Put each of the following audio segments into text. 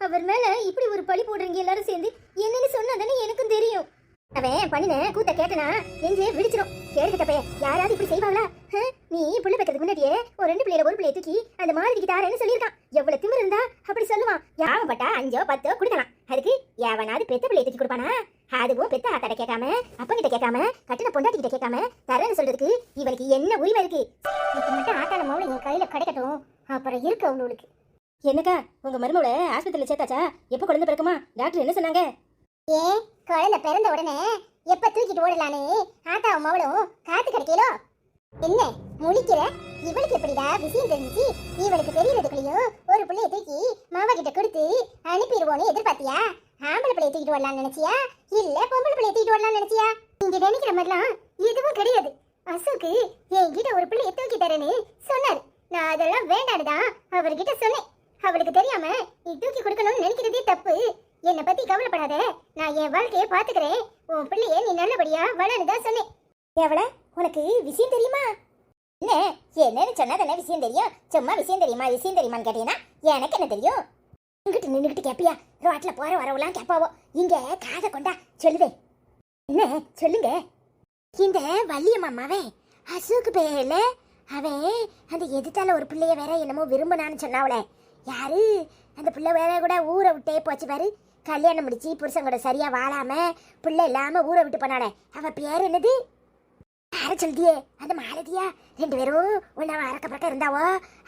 அவர் மேல இப்படி ஒரு பழி போடுறீங்க எல்லாரும் சேர்ந்து. என்னன்னு சொன்னாதானே எனக்கும் தெரியும். அவன் பண்ணின கூத்த கேட்டனா நெஞ்சே விழிச்சிடும். கேடுகிட்ட பைய யாராவது இப்படி செய்வாங்களா? நீ புள்ள பெக்கிறதுக்கு முன்னாடியே ஒரு 2 பிள்ளையில ஒரு பிள்ளைய தூக்கி அந்த மாளிகைக்கு தாரேன்னு சொல்லியிருக்கான். எவ்வளவு திமிரு இருந்தா அப்படி சொல்லுவான்? யாவன் பட்டா 5 10 கொடுக்கலாம். அதுக்கு எவனாவது பெத்த பிள்ளைய தூக்கி கொடுப்பானா? அதுவும் பெத்த ஆத்தாட்ட கேட்காம அப்பங்கிட்ட கேட்காம கட்டின பொண்டாட்டி கிட்ட கேட்காம தரேன்னு சொல்றதுக்கு இவனுக்கு என்ன உரிமை இருக்கு? இப்ப மட்டும் ஆத்தான மௌன என் கையில கிடைக்கட்டும், அப்புறம் இருக்கு அவங்களுக்கு. என்னக்கா உங்க மருமகளை ஆஸ்பத்திரியில சேர்த்தாச்சா? எப்ப குழந்தை பிறக்குமா? டாக்டர் என்ன சொன்னாங்க? ஏன் குழந்தை பிறந்த உடனே எப்ப தூக்கிட்டு ஓடலான்னு ஆத்தாவும் மவளும் காத்து கிடைக்கலோ? என்ன முழிக்கிற? இவளுக்கு எப்படிடா விஷயம் தெரிஞ்சிச்சு? இவளுக்கு தெரியறதுக்குள்ளயும் ஒரு பிள்ளைய தூக்கி மாவா கிட்ட கொடுத்து அனுப்பிடுவோன்னு எதிர்பார்த்தியா? ஆம்பளை பிள்ளைய தூக்கிட்டு வரலாம்னு நினைச்சியா இல்ல பொம்பளை பிள்ளைய தூக்கிட்டு வரலாம்னு நினைச்சியா? நீங்க நினைக்கிற மாதிரிலாம் எதுவும் கிடையாது. அசோக்கு என்கிட்ட ஒரு பிள்ளைய தூக்கி தரேன்னு சொன்னாரு. நான் அதெல்லாம் வேண்டாடுதான் அவர்கிட்ட சொன்னேன். அவளுக்கு தெரியாம நீ தூக்கி கொடுக்கணும்னு நினைக்கிறதே தப்பு. என்னை பத்தி கவலைப்படாத, நான் என் வாழ்க்கையை பாத்துக்கிறேன். உன் பிள்ளைய நீ நல்லபடியா வளருதான் சொன்னேன். எவள உனக்கு விஷயம் தெரியுமா? என்ன என்னன்னு சொன்னா விஷயம் தெரியும். சும்மா விஷயம் தெரியுமான்னு கேட்டீங்கன்னா எனக்கு என்ன தெரியும்? இங்கிட்டு நின்றுகிட்டு கேப்பியா? ரோட்ல போற வரவெல்லாம் கேப்பாவோ. இங்க காதை கொண்டா சொல்லுவே. என்ன சொல்லுங்க? இந்த வள்ளியம்மாவே அசோக்கு பேர்ல அவன் அந்த எதிர்த்தால ஒரு பிள்ளைய வேற என்னமோ விரும்பினான்னு சொன்னாவளே. யாரு அந்த பிள்ளை வேற கூட ஊரை விட்டே போச்சு பாரு. கல்யாணம் முடிச்சு புருஷன் கூட சரியா வாழாம பிள்ளை இல்லாம ஊரை விட்டு போனாளே, அவ பேர் என்னது? யார சொல்லியே? அந்த மாலதியா? 2 பேரும் ஒன்னாவ அறக்க பறக்க இருந்தாவோ.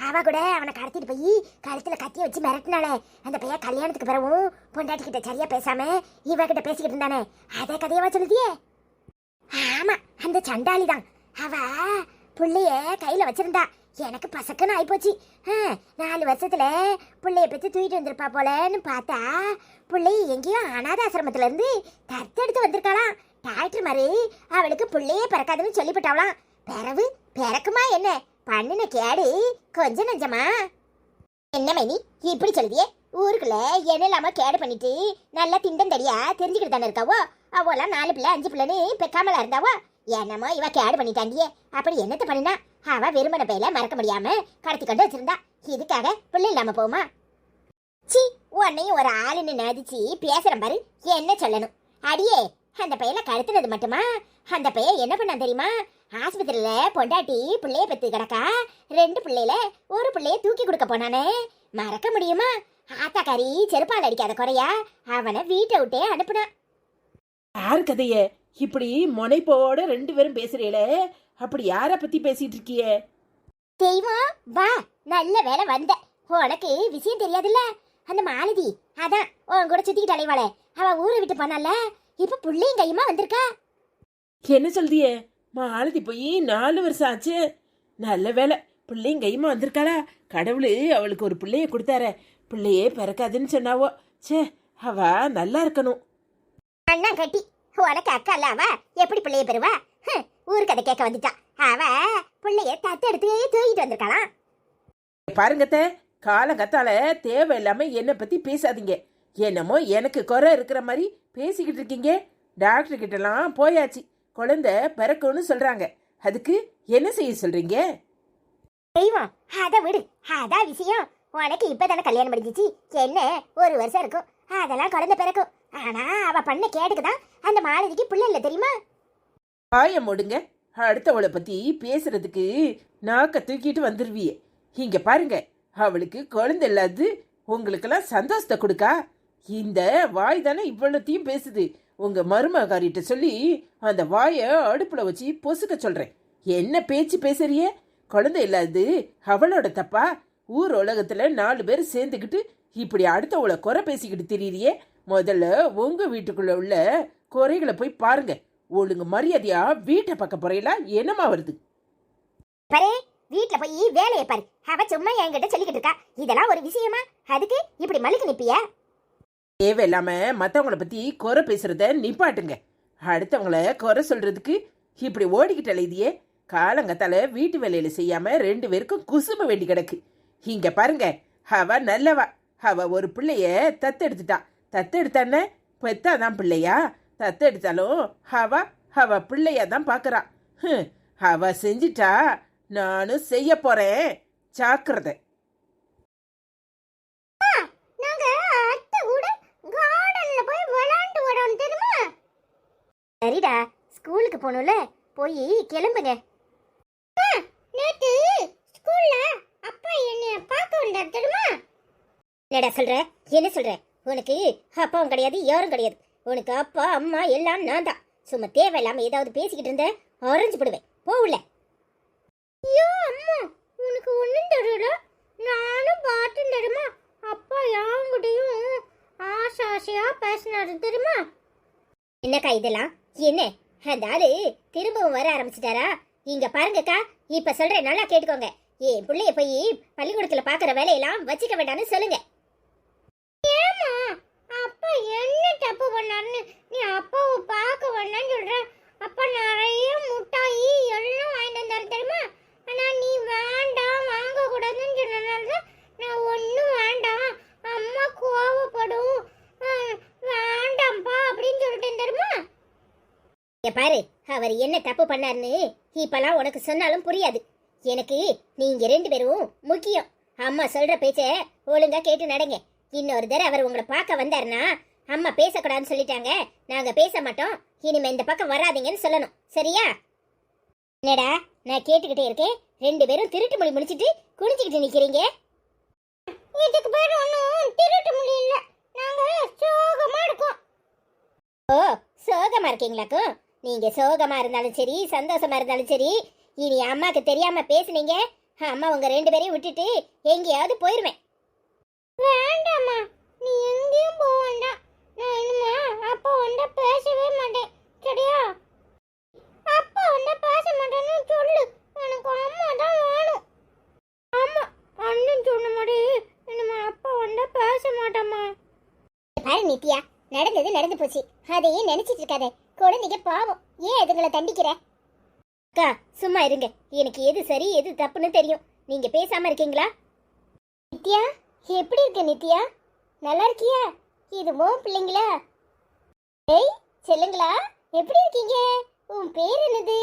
அவ கூட அவனை கடத்திட்டு போய் கழுத்துல கத்திய வச்சு மிரட்டினாளே. அந்த பையன் கல்யாணத்துக்கு பிறவும் பொண்டாட்டி கிட்ட சரியா பேசாம இவ கிட்ட பேசிக்கிட்டு இருந்தானே, அதே கதையவா சொல்லுதியே? ஆமா, அந்த சண்டாளி தான். அவ புள்ளைய கையில வச்சிருந்தா. எனக்கு பசக்குன்னு ஆயிப்போச்சு. 4 வருஷத்துல பிள்ளைய பத்தி தூக்கிட்டு வந்திருப்பா போலன்னு பார்த்தா பிள்ளைய எங்கேயோ அனாதாசிரமத்துல இருந்து தத்தெடுத்து வந்திருக்காளாம். டாக்டர் மாதிரி அவளுக்கு பிள்ளையே பிறக்காதுன்னு சொல்லிவிட்டாவலாம். பிறவு பிறக்குமா என்ன? பண்ணின கேடு கொஞ்சம் நஞ்சமா? என்ன மைனி இப்படி சொல்லுதியே? ஊருக்குள்ள என்ன இல்லாம கேடு பண்ணிட்டு நல்லா திண்டந்தடியா தெரிஞ்சுக்கிட்டு தானே இருக்காவோ. அவெல்லாம் 4 பிள்ளை 5 பிள்ளைன்னு பெக்காமலா இருந்தாவோ. என்னமோ இவ கேடு பண்ணிட்டாண்டியே. அப்படி என்னத்த பண்ணினா? அவ வெறுமன பையில மறக்க முடியாம கடத்தி கொண்டு வச்சிருந்தா. இதுக்காக பிள்ளை இல்லாம போமா? சி, உன்னையும் ஒரு ஆளுன்னு நதிச்சு பேசுறேன் பாரு. என்ன சொல்லணும்? அடியே, அந்த பையல கடத்தினது மட்டுமா? அந்த பையன் என்ன பண்ணா தெரியுமா? ஆஸ்பத்திரியில பொண்டாட்டி பிள்ளைய பெத்து கிடக்கா. 2 பிள்ளையில ஒரு பிள்ளைய தூக்கி கொடுக்க போனானே. மறக்க முடியுமா? ஆத்தாக்காரி செருப்பால் அடிக்காத குறையா அவனை வீட்டை விட்டே அனுப்புனா. யாரு கதைய இப்படி முனைப்போட 2 பேரும் பேசுறீங்களே? அப்படி யார பத்தி பேசிட்டு இருக்கிய? தெய்வம் வா, நல்ல வேலை வந்த. உனக்கு விஷயம் தெரியாதுல்ல? அந்த மாலதி அதான் உன் கூட சுத்திக்கிட்டு அலைவாளே, அவ ஊரை விட்டு போனால. இப்ப புள்ளையும் கையுமா வந்திருக்கா. என்ன சொல்றியே? மாலதி போய் 4 வருஷம் ஆச்சு. நல்ல வேலை பிள்ளையும் கையுமா வந்திருக்காளா? கடவுளு அவளுக்கு ஒரு பிள்ளைய கொடுத்தார. பிள்ளையே பிறக்காதுன்னு சொன்னாவோ. சே, அவ நல்லா இருக்கணும். அண்ணா கட்டி உனக்கு அக்கா இல்ல, அவ எப்படி பிள்ளைய பெறுவா? ஊருக்கு அதை கேட்க வந்துட்டா. அவ பிள்ளைய தத்தெடுத்து தூக்கிட்டு வந்திருக்காளாம். பாருங்கத்த, காலங்கத்தால தேவையில்லாம என்னை பத்தி பேசாதீங்க. என்னமோ எனக்கு குறை இருக்கிற மாதிரி பேசிக்கிட்டு இருக்கீங்க. டாக்டர் கிட்டலாம் போயாச்சு, குழந்தை பிறக்கும்னு சொல்றாங்க. அதுக்கு என்ன செய்ய சொல்றீங்க? தெய்வம் அதை விடு, அதான் விஷயம். உனக்கு இப்பதானே கல்யாணம் முடிஞ்சிச்சு. என்ன 1 வருஷம் இருக்கும், அதெல்லாம் குழந்தை பிறக்கும். ஆனா அவ பண்ண கேட்டுக்குதான் அந்த மாலதிக்கு பிள்ளை இல்ல தெரியுமா? ஆய மூடுங்க. அடுத்தவளை பத்தி பேசுறதுக்கு நாக்க தூக்கிட்டு வந்துருவியே. இங்க பாருங்க, அவளுக்கு குழந்தை இல்லாது உங்களுக்கெல்லாம் சந்தோஷத்தை கொடுக்கா? இந்த வாய் தானே இவ்வளோத்தையும் பேசுது. உங்க மருமகாரிட்ட சொல்லி அந்த வாயை அடுப்புல வச்சு பொசுக்க சொல்றேன். என்ன பேச்சு பேசுறிய? குழந்தை இல்லாது அவளோட தப்பா? ஊர் உலகத்துல 4 பேர் சேர்ந்துக்கிட்டு இப்படி அடுத்தவளை குறை பேசிக்கிட்டு திரியிறியே. முதல்ல உங்க வீட்டுக்குள்ள உள்ள குறைகளை போய் பாருங்க. ஒழுங்கு மரியாதையா வீட்டை பக்கம் போறீங்களா? என்னமா வருது பாரு, வீட்டுல போய் வேலையை பாரு. அவ சும்மா என்கிட்ட சொல்லிக்கிட்டு இருக்கா. இதெல்லாம் ஒரு விஷயமா? அதுக்கு இப்படி மலுக்கு நிப்பிய? தேவையில்லாம மத்தவங்கள பத்தி குறை பேசுறத நிப்பாட்டுங்க. அடுத்தவங்கள குறை சொல்றதுக்கு இப்படி ஓடிக்கிட்டு அலைதியே. காலங்கத்தால வீட்டு வேலையில செய்யாம 2 பேருக்கும் குசும வேண்டி கிடக்கு. இங்க பாருங்க, அவ நல்லவா. அவ ஒரு பிள்ளைய தத்தெடுத்துட்டா. தத்தெடுத்தானே பெத்தாதான் பிள்ளையா? தத்தெடுத்தாலும் அவ பிள்ளையா தான் பாக்குறா. அவ செஞ்சிட்டா, நானும் செய்ய போறேன். ஜாக்கிரதை. நாங்க அத்தை சரிடா, ஸ்கூலுக்கு போகணும்ல, போய் கிளம்புங்க. நேத்து ஸ்கூல்ல அப்பா என்னைய பார்க்க வந்தார் தெரியுமா? என்னடா சொல்ற? என்ன சொல்ற? உனக்கு அப்பாவும் கிடையாது, யாரும் கிடையாது. உனக்கு அப்பா அம்மா எல்லாம் நான் தான். சும்மா தேவையில்லாம ஏதாவது பேசிக்கிட்டு இருந்த ஆரஞ்சு போடுவேன். போகல. ஐயோ அம்மா, உனக்கு ஒண்ணும் தெரியல. நானும் பார்த்தேன் தெரியுமா? அப்பா யாங்கிட்டையும் ஆசையா பேசினாரு தெரியுமா? என்னக்கா இதெல்லாம்? என்ன அந்த ஆளு திரும்பவும் வர ஆரம்பிச்சிட்டாரா? இங்க பாருங்கக்கா, இப்ப சொல்றேன், நல்லா கேட்டுக்கோங்க. என் பிள்ளைய போய் பள்ளிக்கூடத்துல பாக்குற வேலையெல்லாம் வச்சுக்க வேண்டாம்னு சொல்லுங்க. ஏமா அப்பா என்ன தப்பு பண்ணாருன்னு நீ அப்பாவை பார்க்க வேண்டாம்னு சொல்ற? அப்பா நிறைய முட்டாயி எல்லாம் வாங்கிட்டு வந்தாரு தெரியுமா? ஆனா நீ வேண்டாம், வாங்க கூடாதுன்னு சொன்னனால நான் ஒன்னும் வேண்டாம், அம்மா கோவப்படும், வேண்டாம்ப்பா அப்படின்னு சொல்லிட்டேன் தெரியுமா? பாரு, அவர் என்ன தப்பு பண்ணாருன்னு இப்பெல்லாம் உனக்கு சொன்னாலும் புரியாது. எனக்கு நீங்க 2 பேரும் முக்கியம். அம்மா சொல்ற பேச்ச ஒழுங்கா கேட்டு நடங்க. இன்னொரு தடவை அவர் உங்களை பார்க்க வந்தாருன்னா, அம்மா பேசக்கூடாதுன்னு சொல்லிட்டாங்க, நாங்க பேச மாட்டோம், இனிமே இந்த பக்கம் வராதீங்கன்னு சொல்லணும். சரியா? என்னடா நான் கேட்டுக்கிட்டே இருக்கேன், 2 பேரும் திருட்டு மொழி முடிச்சிட்டு குனிஞ்சுக்கிட்டு நிக்கிறீங்க. இதுக்கு பேர் ஒன்றும் திருட்டு மொழி இல்ல, நாங்க சோகமா இருக்கோம். ஓ, சோகமா இருக்கீங்களாக்கும்? நீங்க சோகமா இருந்தாலும் சரி, சந்தோஷமா இருந்தாலும் சரி, இனி அம்மாக்கு தெரியாம பேசுனீங்க, அம்மா உங்க 2 பேரையும் விட்டுட்டு எங்கேயாவது போயிருவேன். வேண்டாம்மா, நீ எங்கேயும் போக வேண்டாம். நான் இனிமே அப்பா வந்தா பேசவே மாட்டேன். சரியா? அப்பா வந்தா பேச மாட்டேன்னு சொல்லு. எனக்கு அம்மா தான் வேணும். ஆமா, அண்ணன் சொன்ன மாதிரி இனிமே அப்பா வந்தா பேச மாட்டேம்மா. பாரு நித்யா, நடந்தது நடந்து போச்சு, அதையே நினைச்சிட்டு இருக்காத. குழந்தைங்க பாவம், ஏன் அதுங்களை தண்டிக்கிற? அக்கா சும்மா இருங்க, எனக்கு எது சரி எது தப்புன்னு தெரியும். நீங்க பேசாம இருக்கீங்களா? நித்யா, எப்படி இருக்க நித்யா? நல்லா இருக்கியா? இது மோ பிள்ளைங்களா? ஏய் செல்லுங்களா, எப்படி இருக்கீங்க? உன் பேர் என்னது?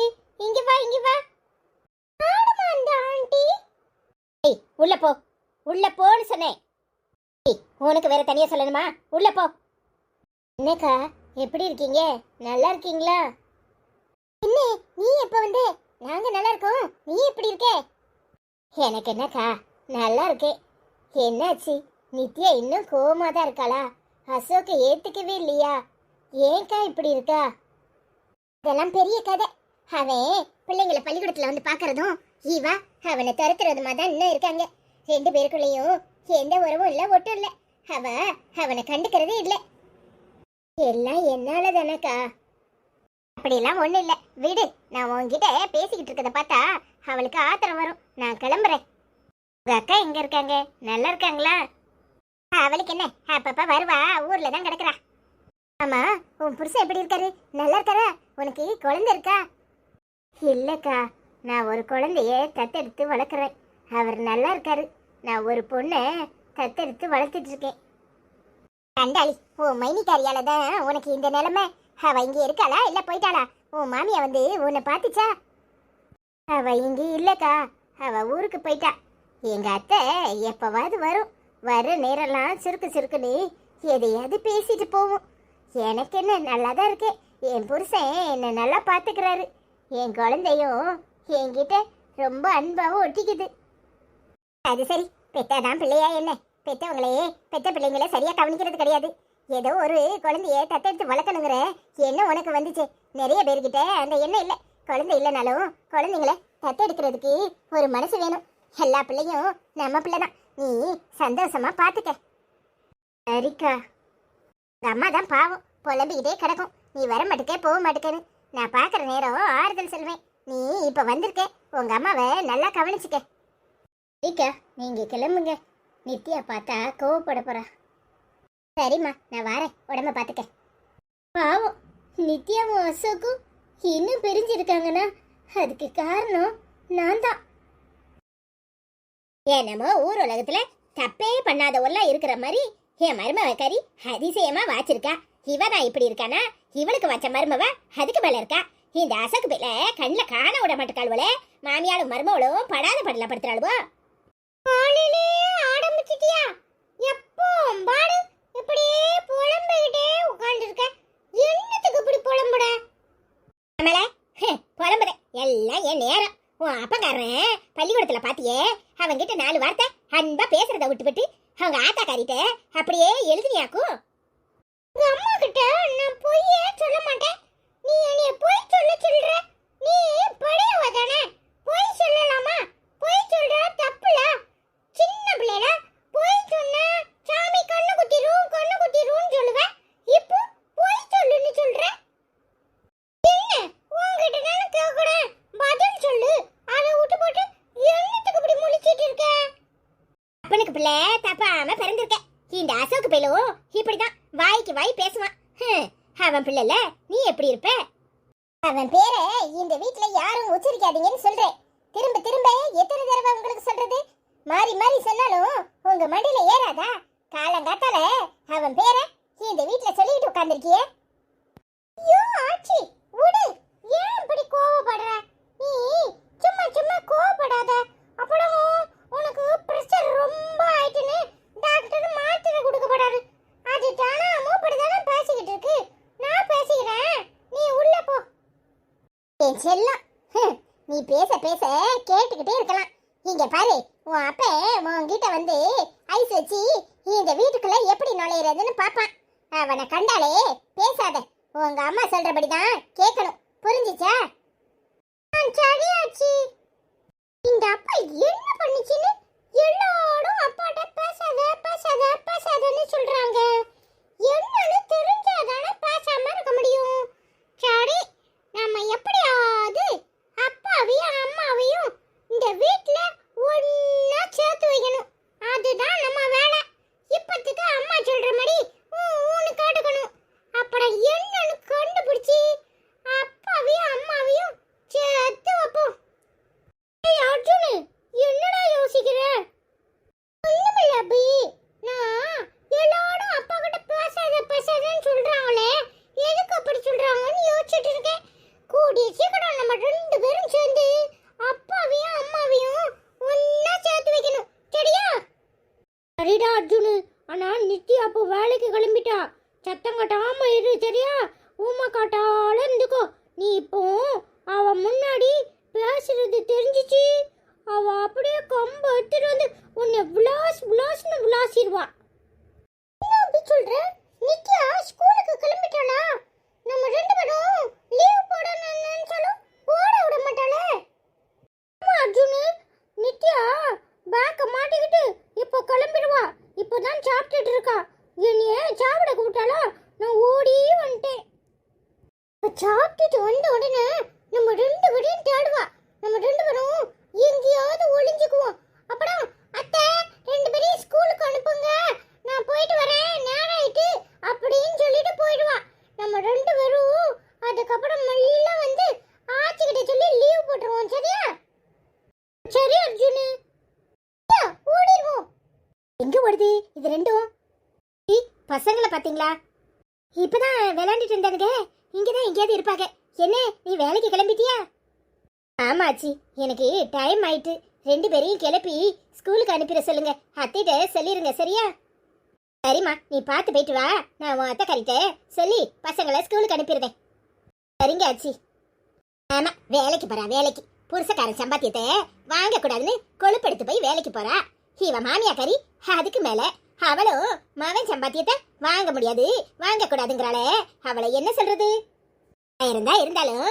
இங்க வா, இங்க வா. ஆடுமா அந்த ஆண்டி? ஏய் உள்ள போ, உள்ள போன்னு சொன்னேன். ஏய் உனக்கு வேற தனியா சொல்லணுமா? உள்ள போ. என்னக்கா எப்படி இருக்கீங்க? நல்லா இருக்கீங்களா? என்ன நீ எப்ப வந்து? நாங்க நல்லா இருக்கோம், நீ எப்படி இருக்க? எனக்கு என்னக்கா, நல்லா இருக்கேன். என்னாச்சு? நித்யா இன்னும் கோவமா தான் இருக்காளா? அசோக்க ஏத்துக்கவே இல்லையா? ஏன்க்கா இப்படி இருக்கா? இதெல்லாம் பெரிய கதை. அவன் பிள்ளைங்களை பள்ளிக்கூடத்துல வந்து பாக்குறதும் ஈவா அவனை துரத்துறதுமா தான் இன்னும் இருக்காங்க. 2 பேருக்குள்ளேயும் எந்த உறவும் இல்ல, ஒட்டும் இல்ல. அவனை கண்டுக்கிறதே இல்லை. எல்லாம் என்னால தானக்கா. அப்படியெல்லாம் ஒண்ணும் இல்ல, விடு. நான் உன்கிட்ட பேசிக்கிட்டு இருக்கத பார்த்தா அவளுக்கு ஆத்திரம் வரும். நான் கிளம்புறேன். உங்க அக்கா எங்க இருக்காங்க? நல்லா இருக்காங்களா? அவளுக்கு என்ன, அப்பப்ப வருவா, ஊர்ல தான் கிடக்குறா. ஆமா, உன் புருஷன் எப்படி இருக்காரு? நல்லா இருக்காரா? உனக்கு குழந்தை இருக்கா? இல்லக்கா, நான் ஒரு குழந்தைய தத்தெடுத்து வளர்க்குறேன். அவர் நல்லா இருக்காரு. நான் ஒரு பொண்ணை தத்தெடுத்து வளர்த்துட்டு இருக்கேன். கண்டாளி, உன் மைனிக்காரியால தான் உனக்கு இந்த நிலைமை. அவ இங்க இருக்காளா இல்ல போயிட்டாளா? உன் மாமியா வந்து உன்னை பாத்துச்சா? அவ இங்க இல்லக்கா, அவ ஊருக்கு போயிட்டா. எங்க அத்தை எப்பவாவது வரும். வர நேரம்லாம் சுருக்கு சுருக்குன்னு எதையாவது பேசிட்டு போவோம். எனக்கு என்ன, நல்லா தான் இருக்கேன். என் புருஷன் என்னை நல்லா பாத்துக்கிறாரு. என் குழந்தையும் என்கிட்ட ரொம்ப அன்பாவும் ஒட்டிக்குது. அது சரி, பெத்தாதான் பிள்ளையா என்ன? பெத்தவங்களையே பெத்த பிள்ளைங்களை சரியா கவனிக்கிறது கிடையாது. ஏதோ ஒரு குழந்தைய தத்தெடுத்து வளர்க்கணுங்கிற எண்ணம் உனக்கு வந்துச்சு. நிறைய பேர்கிட்ட அந்த எண்ணம் இல்லை. குழந்தை இல்லைனாலும் குழந்தைங்கள தத்தெடுக்கிறதுக்கு ஒரு மனசு வேணும். எல்லா பிள்ளையும் நம்ம பிள்ளைதான். நீ சந்தோஷமா பாத்துக்க. சரிக்கா. அம்மா தான் பாவம், புலம்பிக்கிட்டே கிடக்கும். நீ வர மாட்டுக்கே போக மாட்டுக்கேன்னு நான் பாக்குற நேரம் ஆறுதல் சொல்வேன். நீ இப்ப வந்திருக்க, உங்க அம்மாவை நல்லா கவனிச்சுக்க. சரிக்கா, நீங்க கிளம்புங்க. நித்யா பார்த்தா கோவப்பட போறா. சரிம்மா, நான் வரேன். உடம்ப பாத்துக்க. பாவம், நித்யாவும் அசோக்கும் இன்னும் பிரிஞ்சிருக்காங்கன்னா அதுக்கு காரணம் நான் தான். என்னமோ ஊர் உலகத்துல தப்பே பண்ணாதவெல்லாம் இருக்கிற மாதிரி என் மருமவ கறி அதிசயமா வாச்சிருக்கா. இவ தான் இப்படி இருக்கானா? இவளுக்கு வச்ச மருமவ அதுக்கு மேல இருக்கா. இந்த அசோக்கு பிள்ளை கண்ணில் காண விட மாட்டுக்காள்வளே. மாமியாலும் மருமவளும் படாத படல படுத்துறாளுவோ. ஆரம்பிச்சிட்டியா? எப்போ பாடு இப்படியே புலம்பிக்கிட்டே உட்காந்துருக்க. என்னத்துக்கு இப்படி புலம்புட? என் நேரம். உன் அப்பங்காரன் பள்ளிக்கூடத்துல பாத்தியே, அவன்கிட்ட 4 வார்த்தை அன்பா பேசுறத விட்டுவிட்டு அவங்க ஆத்தாக்காரிட்ட அப்படியே எழுதுனியாக்கும். உங்க அம்மா கிட்ட நான் பொய்யே சொல்ல மாட்டேன். நீ என்னைய பொய் சொல்ற. நீ படையவ தானே, பொய் சொல்லலாமா? பொய் சொல்ற தப்புல. சின்ன பிள்ளைல பொய் சொன்னா சாமி கண்ணு குத்திரும் சொல்லுவ. இப்போ பொய் சொல்லுன்னு சொல்ற. என்ன உன்கிட்ட நான் கேக்குறேன், பதில் சொல்லு. அதை விட்டு போட்டு என்னத்துக்கு இப்படி முழிச்சிட்டு இருக்க? அப்பனுக்கு பிள்ளை தப்பாம பிறந்திருக்க. இந்த அசோக்கு பிள்ளையும் இப்படிதான் வாய்க்கு வாய் பேசுவான். அவன் பிள்ளைல நீ எப்படி இருப்ப? அவன் பேரை இந்த வீட்ல யாரும் உச்சரிக்காதீங்கன்னு சொல்றேன். திரும்ப திரும்ப எத்தனை தடவை உங்களுக்கு சொல்றது? மாறி மாறி சொன்னாலும் உங்க மடியில ஏறாதா? காலங்காத்தால அவன் பேரை இந்த வீட்ல சொல்லிட்டு உட்கார்ந்திருக்கியே. ஐயோ ஆச்சி, விடு. ஏன் இப்படி கோவப்படுற? நீ சும்மா சும்மா கோவப்படாத. அப்புறம் உனக்கு பிரஷர் ரொம்ப ஆயிட்டுன்னு டாக்டர் மாத்திரை கொடுக்கப்படாது. அது தானா மூப்படுதானே பேசிக்கிட்டு இருக்கு. நான் பேசிக்கிறேன், நீ உள்ள போ. என் செல்லம், நீ பேச பேச கேட்டுக்கிட்டே இருக்கலாம். இங்க பாரு, உன் அப்ப உன்கிட்ட வந்து ஐஸ் வச்சு இந்த வீட்டுக்குள்ள எப்படி நுழையிறதுன்னு பாப்பான். அவனை கண்டாலே பேசாத. உங்க அம்மா சொல்றபடிதான் கேட்கணும். புரிஞ்சுச்சா? சரியாச்சு. இந்த அப்பா என்ன பண்ணிச்சுன்னு எல்லாரும் அப்பாட்ட பேசாதன்னு சொல்றாங்க. என்னன்னு தெரிஞ்சாதானே பேசாம இருக்க முடியும். சரி, நம்ம எப்படியாவது அப்பாவையும் அம்மாவையும் இந்த வீட்ல ஒன்னா சேர்த்து வைக்கணும். அதுதான் நம்ம வேலை. இப்பத்துக்கு அம்மா சொல்ற மாதிரி ஊன்னு கேட்டுக்கணும். அப்புறம் என்னன்னு கண்டுபிடிச்சி அப்பாவையும் அம்மாவையும் சேர்த்து வைப்போம். அர்ஜுனு, என்னடா யோசிக்கிற? ஒண்ணுமில்ல அபி. நான் எல்லாரும் அப்பா கிட்ட பேசாதன்னு சொல்றாங்களே, எதுக்கு அப்படி சொல்றாங்கன்னு யோசிச்சுட்டு இருக்கேன். கூடிய சீக்கிரம் நம்ம 2 பேரும் சேர்ந்து அப்பாவையும் அம்மாவையும் ஒன்னா சேர்த்து வைக்கணும். சரியா? சரிடா அர்ஜுனு. ஆனா நித்யா அப்போ வேலைக்கு கிளம்பிட்டா. சத்தம் கட்டாம இரு, சரியா? ஊமா காட்டால இருந்துக்கோ. நீ இப்போ அவ முன்னாடி பேசுறது தெரிஞ்சிச்சு, அவ அப்படியே கம்ப எடுத்துட்டு வந்து உன்னை விளாஸ்னு விளாசிடுவா. என்ன அப்படி சொல்ற? நித்யா ஸ்கூலுக்கு கிளம்பிட்டாளா? நம்ம 2 பேரும் லீவ் போடணும்னு நினைச்சாலும் போட விட மாட்டாளே. அர்ஜுனு, நித்யா பேக்க மாட்டிக்கிட்டு இப்போ கிளம்பிடுவா. இப்போதான் சாப்பிட்டுட்டு இருக்கா. என்னைய சாப்பிட கூப்பிட்டாளா? நான் ஓடி வந்துட்டேன். சாப்பிட்டுட்டு வந்த உடனே நம்ம 2 பேரையும் தேடுவா. நம்ம 2 பேரும் எங்கேயாவது ஒளிஞ்சுக்குவோம். அப்புறம் அத்தை 2 பேரையும் ஸ்கூலுக்கு அனுப்புங்க, நான் போயிட்டு வரேன், நேரம் ஆயிட்டு அப்படின்னு சொல்லிட்டு போயிடுவா. நம்ம 2 பேரும் அதுக்கப்புறம் மெல்ல வந்து ஆச்சிக்கிட்ட சொல்லி லீவ் போட்டுருவோம். சரியா? சரி அர்ஜுனு, ஓடிடுவோம். எங்க ஓடுது இது ரெண்டும்? பசங்களை பாத்தீங்களா? இப்பதான் விளையாண்டுட்டு இருந்தானுங்க. இங்கதான் எங்கேயாவது இருப்பாங்க. என்ன, நீ வேலைக்கு கிளம்பிட்டியா? ஆமாச்சி, எனக்கு டைம் ஆயிட்டு. 2 பேரையும் கிளப்பி ஸ்கூலுக்கு அனுப்பிட சொல்லுங்க. அத்தைகிட்ட சொல்லிருங்க. சரியா? சரிம்மா, நீ பார்த்து போயிட்டு வா. நான் உன் அத்தைக்காரிட்ட சொல்லி பசங்களை ஸ்கூலுக்கு அனுப்பிடுவேன். சரிங்க ஆச்சி. ஆமா, வேலைக்கு போறா. வேலைக்கு புருஷக்காரன் சம்பாத்தியத்தை வாங்க கூடாதுன்னு கொழுப்பெடுத்து போய் வேலைக்கு போறா. இவ மாமியாக்காரி அதுக்கு மேல அவளும் மகன் சம்பாத்தியத்தை வாங்க முடியாது, வாங்க கூடாதுங்கிறாளே. அவளை என்ன சொல்றது? இருந்தாலும்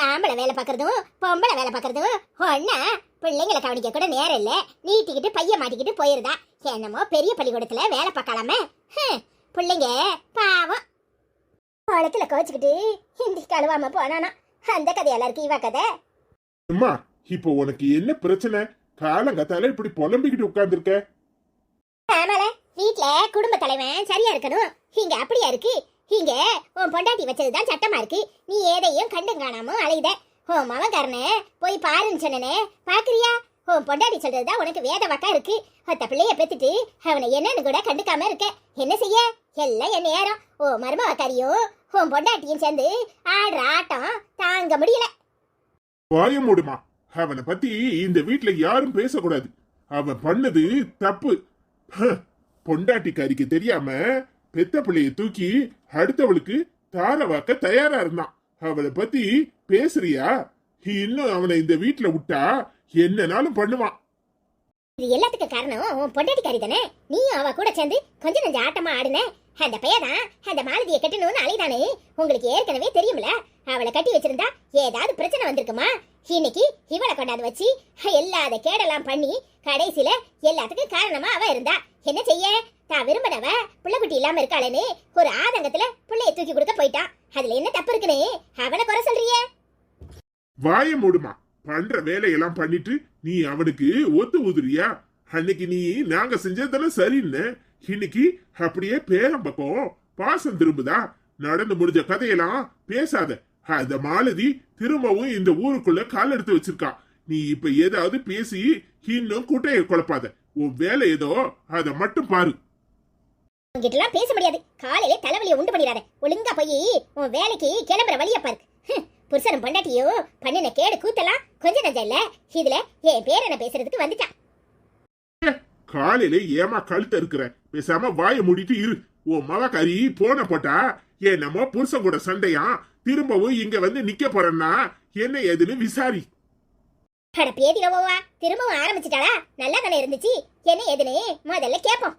ஆம்பளை வேலை பார்க்கறதும் பொம்பளை வேலை பார்க்கறதும் ஒன்னா? பிள்ளைங்களை கவனிக்க கூட நேரம் இல்ல, நீட்டிக்கிட்டு பைய மாட்டிக்கிட்டு போயிருதா. என்னமோ பெரிய பள்ளிக்கூடத்துல வேலை பார்க்கலாமே. பிள்ளைங்க பாவம் குளத்துல கோச்சுக்கிட்டு ஹிந்தி கழுவாம போனானா. அந்த கதையெல்லாம் இருக்கு இவ கதை. அம்மா, இப்போ உனக்கு என்ன பிரச்சனை? காலங்கத்தால இப்படி புலம்பிக்கிட்டு உட்கார்ந்துருக்க? ஆமால, வீட்ல குடும்ப தலைவன் சரியா இருக்கணும். இங்க அப்படியா இருக்கு? இங்க உன் பொண்டாட்டி வச்சதுதான் சட்டமா இருக்கு. நீ எதையும் கண்டு காணாம அலையுத. உன் மவன்காரனே போய் பாருன்னு சொன்னனே, பாக்குறியா? உன் பொண்டாட்டி சொல்றதுதான் உனக்கு வேத வாக்கா இருக்கு. ஒத்த பிள்ளைய பெத்துட்டு அவனை என்னன்னு கூட கண்டுக்காம இருக்க. என்ன செய்ய? எல்லாம் என்ன நேரம். ஓ மருமவக்காரியும் உன் பொண்டாட்டியும் சேர்ந்து ஆடுற ஆட்டம் தாங்க முடியல. வாய மூடுமா. அவனை பத்தி இந்த வீட்ல யாரும் பேசக்கூடாது. அவன் பண்ணது தப்பு. பொண்டாட்டிக்காரிக்கு தெரியாம பெத்த பிள்ளைய தூக்கி அடுத்தவளுக்கு தார வாக்க தயாரா இருந்தான். அவளை பத்தி பேசுறியா? இன்னும் அவனை இந்த வீட்டுல விட்டா என்னனாலும் பண்ணுவான். இது எல்லாத்துக்கும் காரணம் உன் பொண்டாட்டிக்காரி தானே. நீயும் அவ கூட சேர்ந்து கொஞ்சம் நஞ்ச ஆட்டமா ஆடுன. அந்த பையதான் அந்த மாலதியை கட்டணும்னு அலைதானே. உங்களுக்கு ஏற்கனவே தெரியும்ல, அவளை கட்டி வச்சிருந்தா ஏதாவது பிரச்சனை வந்திருக்குமா? இன்னைக்கு இவளை கொண்டாந்து வச்சு எல்லாத கேடெல்லாம் பண்ணி கடைசியில எல்லாத்துக்கும் காரணமா அவ இருந்தா. என்ன செய்ய, தான் விரும்பினவ புள்ளக்குட்டி இல்லாம இருக்காளேன்னு ஒரு ஆதங்கத்துல புள்ளைய தூக்கி கொடுக்க போயிட்டான். அதுல என்ன தப்பு இருக்குன்னு அவனை குறை சொல்றிய? வாய மூடுமா. பண்ற வேலையெல்லாம் பண்ணிட்டு நீ அவனுக்கு ஒத்து ஊதுறியா? அன்னைக்கு நீ நாங்க செஞ்சதெல்லாம் சரின்னு, இன்னைக்கு அப்படியே பேரம் பக்கம் பாசம் திரும்புதா? நடந்து முடிஞ்ச கதையெல்லாம் பேசாத. அந்த மாலதி திரும்பவும் இந்த ஊருக்குள்ள கால் எடுத்து வச்சிருக்கா. நீ இப்ப ஏதாவது பேசி இன்னும் குட்டைய குழப்பாத. உன் வேலை ஏதோ அதை மட்டும் பாரு. உங்ககிட்ட எல்லாம் பேச முடியாது. காலையில தலைவலியை உண்டு பண்ணிடாத. ஒழுங்கா போய் உன் வேலைக்கு கிளம்புற வழிய பாரு. புருஷனும் பொண்டாட்டியோ பண்ணின கேடு கூத்தலாம் கொஞ்சம் நஞ்சம் இல்ல. இதுல என் பேரனை பேசுறதுக்கு வந்துட்டான். காலையில ஏமா கழுத்த இருக்கிற? பேசாம வாய மூடிட்டு இரு. உன் மவ கறி போன போட்டா என்னமோ புருஷன் கூட சண்டையா திரும்பவும் இங்க வந்து நிக்க போறேன்னா என்ன ஏதுன்னு விசாரி. அட பேதிலவோவா, திரும்பவும் ஆரம்பிச்சிட்டாளா? நல்லா தானே இருந்துச்சு. என்ன ஏதுன்னு முதல்ல கேப்போம்.